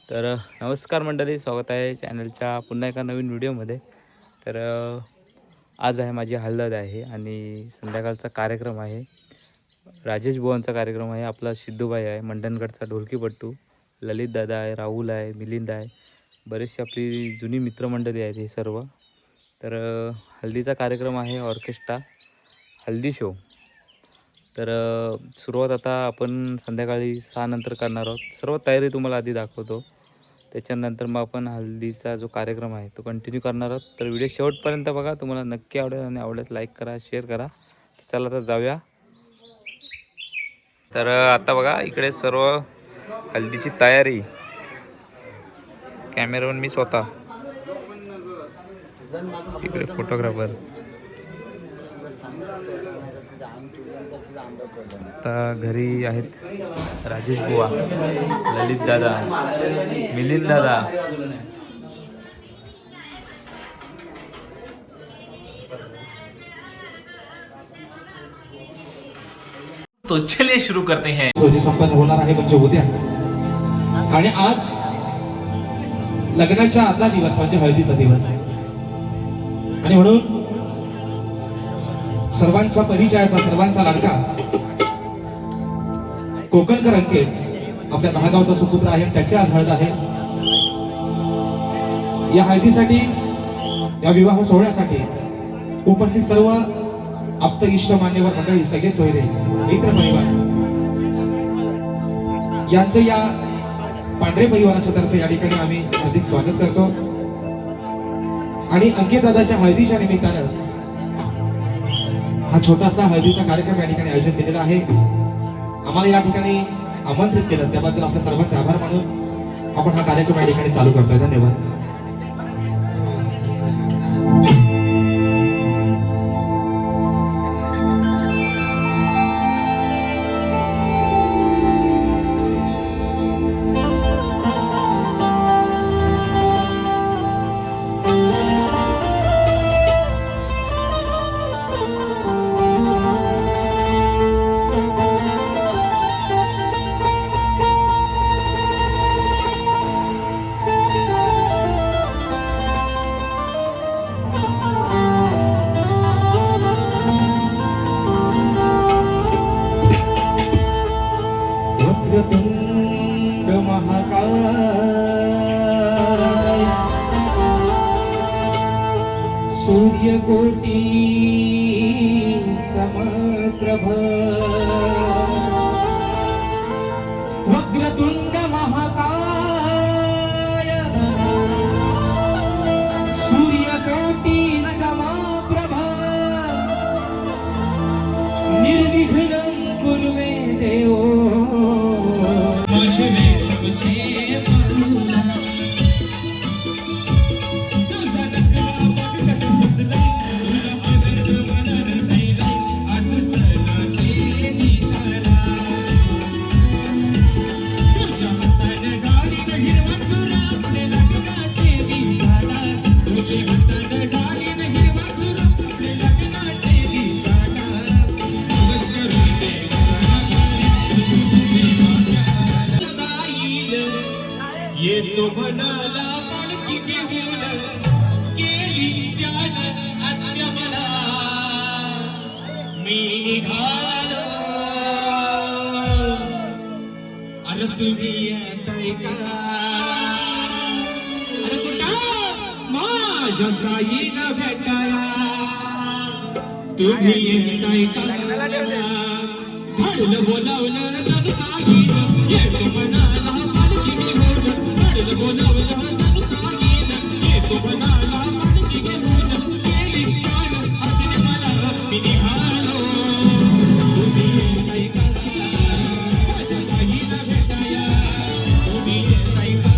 तर नमस्कार मंडळी, स्वागत आहे चॅनलच्या पुन्हा एका नवीन व्हिडिओमध्ये. तर आज आहे माझी हळद आहे आणि संध्याकाळचा कार्यक्रम आहे. राजेश बुवांचा कार्यक्रम आहे. आपला सिद्धूबाई आहे, मंडणगडचा ढोलकीपट्टू, ललित दादा आहे, राहुल आहे, मिलिंद आहे, बरेचशी आपली जुनी मित्रमंडळी आहेत हे सर्व. तर हल्दीचा कार्यक्रम आहे, ऑर्केस्ट्रा हल्दी शो. तर सुरुवात आता आपण संध्याकाळी 6 नंतर करणार आहोत. सर्व तयारी तुम्हाला आधी दाखवतो, त्याच्यानंतर मग आपण हल्दीचा जो कार्यक्रम आहे तो कंटिन्यू करणार आहोत. तर व्हिडिओ शेवटपर्यंत बघा, तुम्हाला नक्की आवडेल आणि आवडल्यास लाईक करा, शेअर करा. चला आता जाऊया. तर आता बघा इकडे सर्व हल्दीची तयारी, कॅमेरामॅन मी स्वतः, इकडे फोटोग्राफर. आता घरी आहेत राजेश बुवा, ललित दादा, मिलिंद दादा. तो चलिए शुरू करते हैं. सोजी संपन्न होणार आहे म्हणजे उद्या. आणि आज लग्नाच्या आदला दिवस म्हणजे हळदीचा दिवस, आणि म्हणून सर्वांचा परिचयाचा, सर्वांचा लाडका कोकणकर अंकित आपल्या दहागावचा सुपुत्र आहे. त्याची आज हळद आहे. या हळदीसाठी, या विवाह सोहळ्यासाठी उपस्थित सर्व आप्त इष्ट मान्यवर मंडळी, सगळे सोयरे, मित्र परिवार यांचं या पांढरे परिवाराच्या तर्फे या ठिकाणी आम्ही हार्दिक स्वागत करतो. आणि अंकित दादाच्या हळदीच्या निमित्तानं हा छोटासा हळदीचा कार्यक्रम या ठिकाणी आयोजित केलेला आहे. आम्हाला या ठिकाणी आमंत्रित केलं त्याबद्दल आपल्या सर्वांचे आभार मानून आपण हा कार्यक्रम या ठिकाणी चालू करतोय. धन्यवाद. वक्रतुंड महाकाय, सूर्यकोटी समप्रभ. वक्रतुंड महाकाय, सूर्यकोटी समप्रभ. निर्विघ्नं कुरु मे देवो. येतो मनाला पालखी घेऊन, केली ध्यान आत्या मला, मी निघालो. अरे तुम्ही येताय का? अरे कुठं माझ्या साईला भेटाया, तुम्ही येताय का? धाडलं बोलावलं जण सागीन, येतो मनाला पालखी घेऊन. धाडलं बोलावलं जण सागीन, येतो मनाला पालखी घेऊन. केली ध्यान आत्या मला, मी निघालो. तुम्ही येताय का? माझ्या साईला भेटाया, तुम्ही येताय का?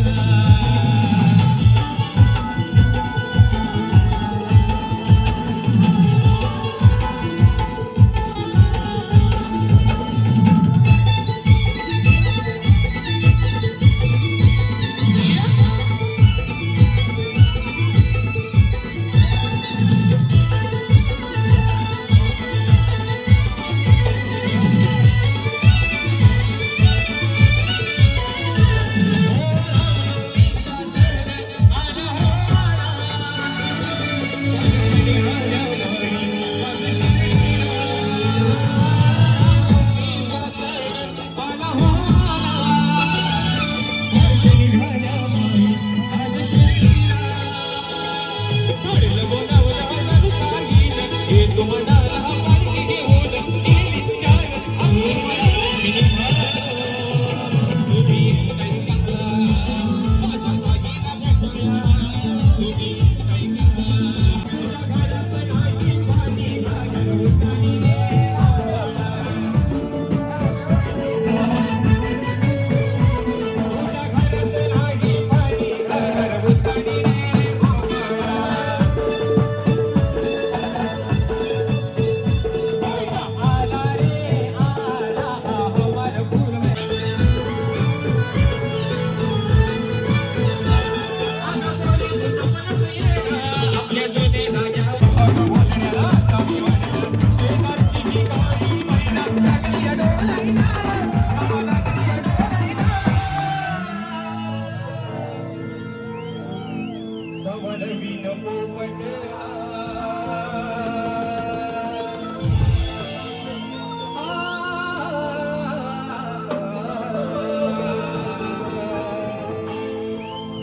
सवलवीन पोपट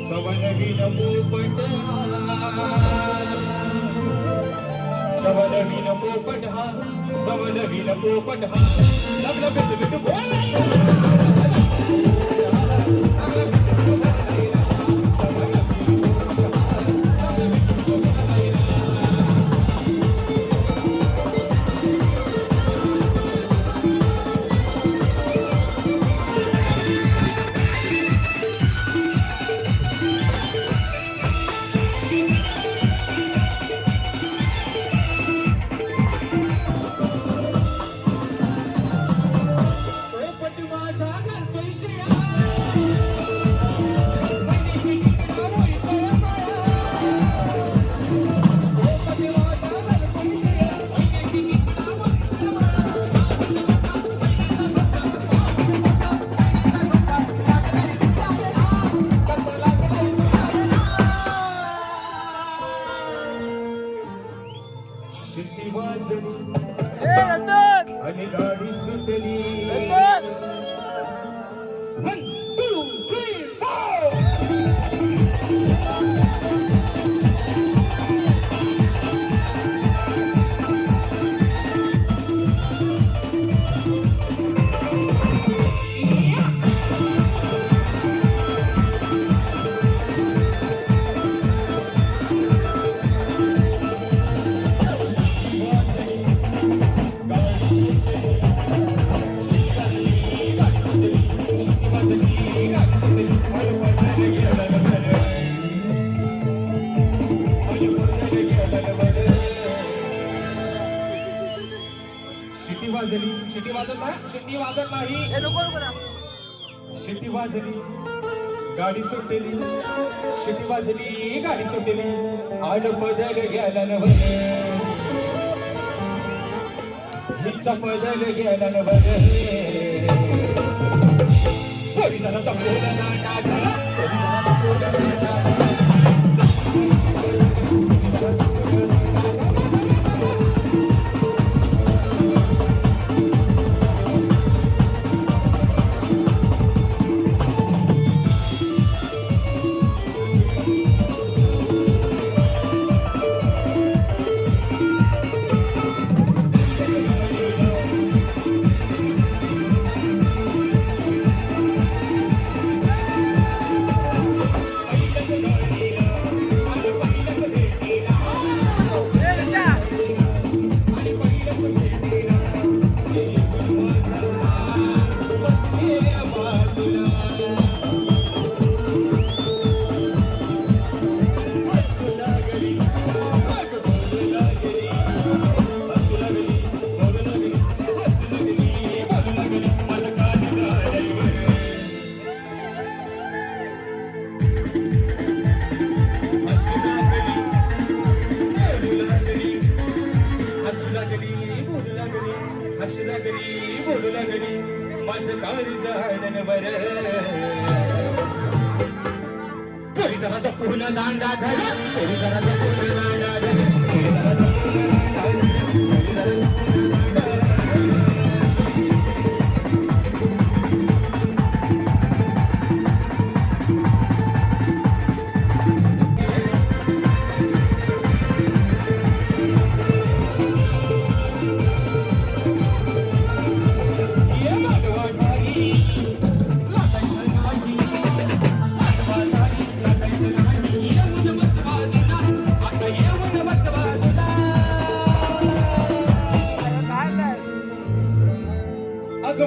सवलवीन पोपट सवलवीन पोपट हा सवलवीन पोपट हा लग लग बिट बोला पोपट माझा घालतोय शिळा शिट्टी वाजली आणि गाडी सुटली 1, 2, 3, 4 शिट्टी वाजली शिट्टी वाजत नाही शिट्टी वाजत नाही शिट्टी वाजली गाडी सुटली शिट्टी वाजली गाडी सुटली आड पदल गेला नवर हिचा पदल गेला नवर पोलिसाला चपलेला नाटा बोलू लागली माझं काळी झालं बरं परिसराचा पूर्ण दांडा धरा परिसराचा पूर्ण दांडा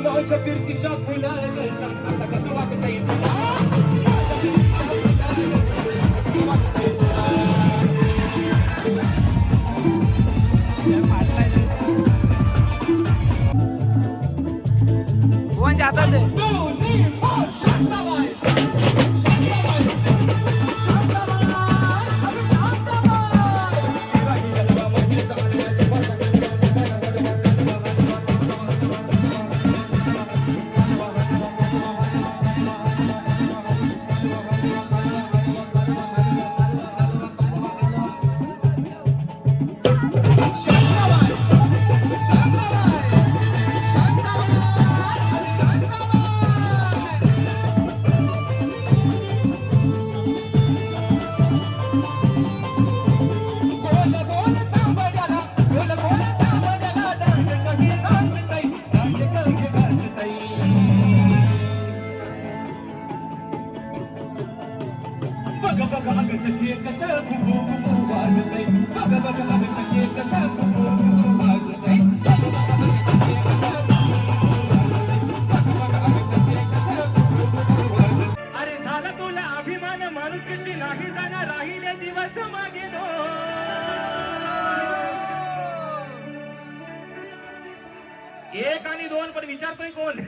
माझ्या फिरकीच्या फुलाने सांग आता कसं वाटतंय सखे कसं कुकू कुकू वाजतय बघ बघ आम्ही सखे कसं कुकू कुकू वाजतय अरे झाला तुला अभिमान माणुसकीची नाही जाणार राहिले दिवस मागे एक आणि दोन पण विचारतोय कोण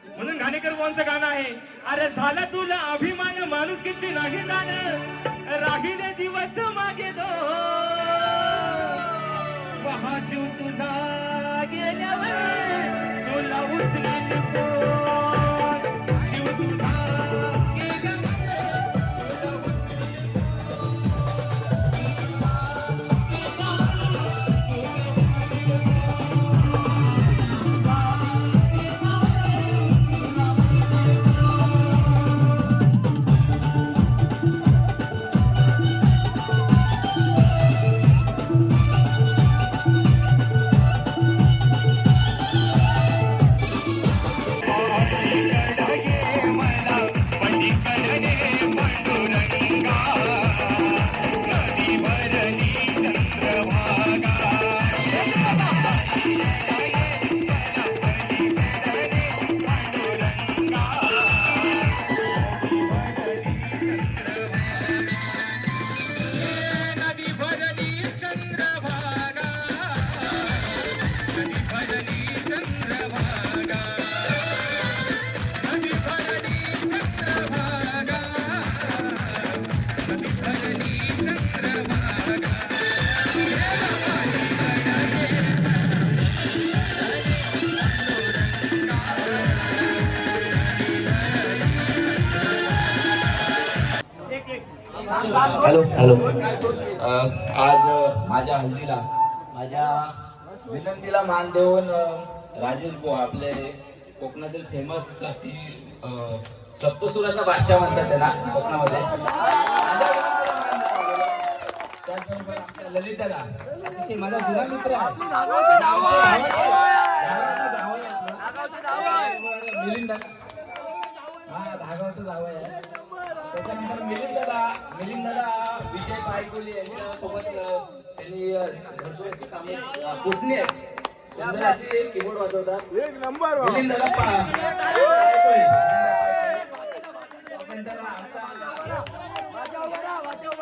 म्हणून घाणेकर कोणचं गाणं आहे अरे झाला तुला अभिमान माणुसकीची नाही जाणार राहिले दिवस मागे वहा जीव तुझा गेल्यावर तुला उचलेल कोण जीव तुझा हॅलो हॅलो आज माझ्या हल्दीला माझ्या विनंतीला मान देऊन राजेश बुवा आपले कोकणातील फेमस अशी सप्तसुराचा बादशाह म्हणतात त्यांना कोकणामध्ये त्याचबरोबर आमच्या ललिताला अतिशय माझा जुना मित्र आहे मिलिंद हा धागावचं जावं आहे त्याच्यानंतर मिलिंद दादा विजय पायकोली यांच्या सोबत त्यांनी भरपूर अशी कामे पुतणी आहेत सुंदर अशी कीबोर्ड वाजवतात एक नंबर मिलिंद दादा त्याच्यानंतर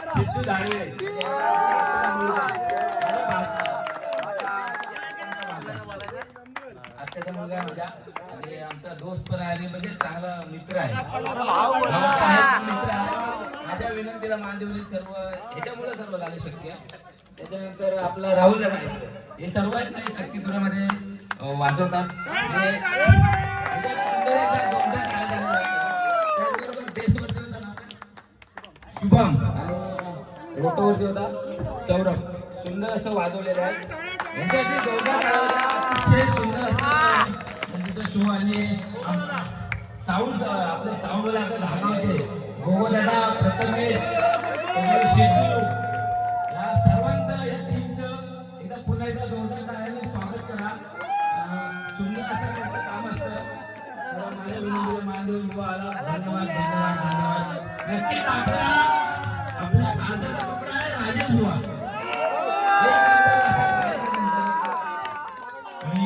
सिद्धू धाडवे आत्याचा मुलगा आहे माझ्या आणि आमचा दोस्त पण आहे म्हणजे चांगला मित्र आहे मित्र आहे माझ्या विनंतीला मान देऊन सर्व ह्याच्यामुळे सर्व झाले शक्य त्याच्यानंतर आपला राहुल दादा हे सर्व आहेत नाही शक्तिधुरामध्ये वाजवतात त्याचबरोबर बेसवरती होता शुभम आणि रोटोवरती होता सौरभ सुंदर असं वाजवलेलं आहे यांच्यासाठी जोरदार अतिशय सुंदर असं शो आणि साऊंड आपले साऊंडवाले आपल्या धागावचे गोगोदादा प्रथमेश शेतू या सर्वांचं या टीमचं एकदा पुन्हा एकदा जोरदार टाळ्याने स्वागत करा सुंदर असं त्यांचं काम असतं माझ्या विनंतीला मान देऊन बुवा आला धन्यवाद धन्यवाद धन्यवाद नक्कीच आपल्या कांद्याचा तुकडा आहे राजेश बुवा आणि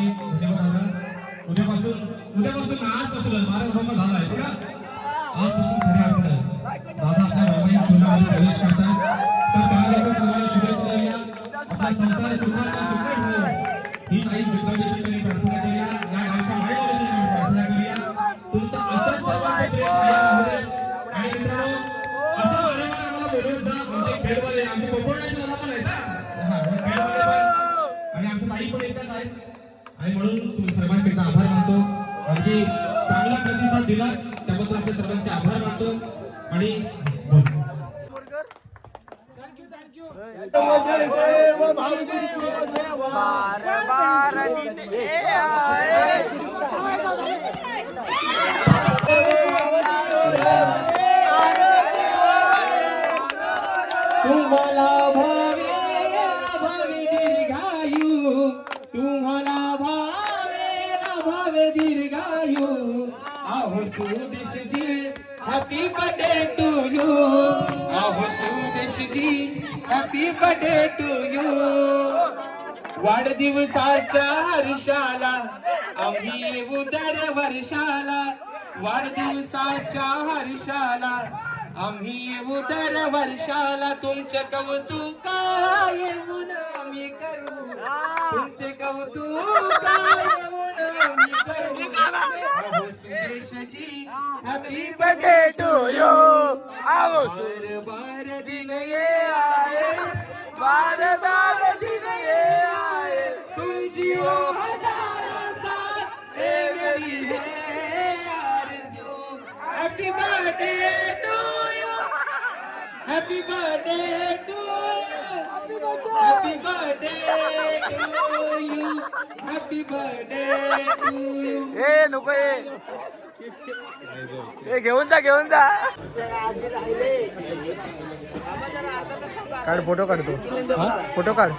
उद्यापासून आजपासूनच 12 नोव्हेंबर झाला आहे बघा आजपासून खऱ्या अर्थानं दादा आपल्या वैवाहिक जीवनामध्ये प्रवेश करतात तर त्याला सर्वांनी शुभेच्छा द्या आपला संसार सुखाचा सुखद हो ही काही जगदीशची त्यांनी प्रार्थना केली या गावच्या माईबाबाची त्यांनी प्रार्थना केली तुमचं असं सर्वांचे प्रेम कायम राहू दे आणि मित्रांनो असं वारंवार आम्हाला बोलवत जा आमचे खेळवाले आमचे कोकणाचे दादा पण आहेत खेळवाले पण आणि आमच्या ताई पण येतात आहेत आणि म्हणून सर्वांकरिता आभार मानतो अगदी चांगला प्रतिसाद दिला त्याबद्दल आपल्या सर्वांचे आभार मानतो आणि तुम्हाला भावे दीर्घायू तुम्हाला भावे दीर्घायू आहो सुदेशजी हॅपी बर्थडे टू यू अहो सुदेशजी हॅपी बर्थडे टू यू वाढदिवसाच्या हर्षाला आम्ही येऊ दर वर्षाला वाढदिवसाच्या हर्षाला आम्ही येऊ दर वर्षाला तुमचे कौतुक येऊन आम्ही करू तुमचे कौतुक येऊन आम्ही करू अहो सुदेशजी हॅपी बर्थडे टू यू बार बार दिन ये आए बार बार दिन ये आए तुम जियो हजारों साल ए मेरी है आरज़ू happy birthday to you happy birthday to you happy birthday to you happy birthday to you ए नको ए घेऊन जा काढ फोटो काढतो फोटो काढ